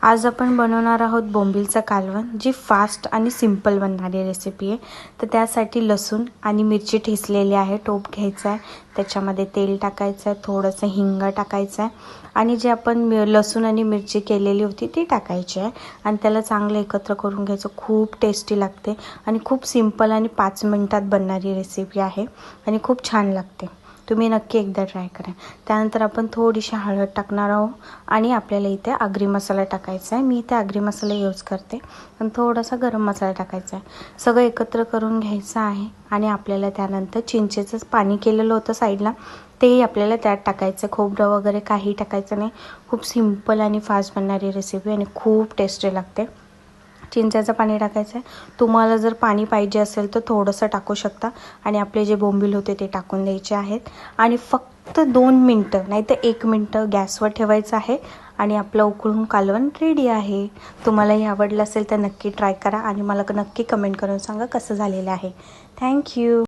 आज आपण बनवणार आहोत बोंबीलचं कालवण, जी फास्ट आणि सिंपल बनणारी रेसिपी आहे। तर त्यासाठी लसूण आणि मिरची ठेचलेली आहे, टोप घ्यायचा आहे, त्याच्यामध्ये तेल टाकायचं आहे, थोडंसं हिंग टाकायचं आहे आणि जे आपण लसूण आणि मिरची केलेली होती ती टाकायची आहे आणि त्याला चांगलं एकत्र करून घ्यायचं। खूप टेस्टी लागते आणि खूप सिंपल आणि 5 मिनिटात बनणारी रेसिपी आहे आणि खूप छान लागते। तुम्ही नक्की एकदा ट्राय करा। त्यानंतर आपण थोडीशी हळद टाकणार आहोत आणि आपल्याला इथे आगरी मसाला टाकायचा आहे। मी इथे आगरी मसाला यूज करते आणि थोडासा गरम मसाला टाकायचा आहे। सगळं एकत्र करून घ्यायचं आहे आणि आपल्याला त्यानंतर चिंचेचं पाणी केलेलं होतं साईडला, ते आपल्याला त्यात टाकायचं। खोबरं वगैरे काही टाकायचं नाही। खूप सिंपल आणि फास्ट बनणारी रेसिपी आणि खूप टेस्टी लागते। चिंचेचं पाणी टाकायचं आहे। तुम्हाला जर पाणी पाहिजे असेल तर थोडंसं टाकू शकता आणि आपले जे बोंबील होते ते टाकून द्यायचे आहेत आणि फक्त 2 मिनिटं नाही तर 1 मिनिटं गॅसवर ठेवायचं आहे आणि आपलं उकळून कालवण रेडी आहे। तुम्हालाही आवडलं असेल तर नक्की ट्राय करा आणि मला नक्की कमेंट करून सांगा कसं झालेलं आहे। थँक्यू।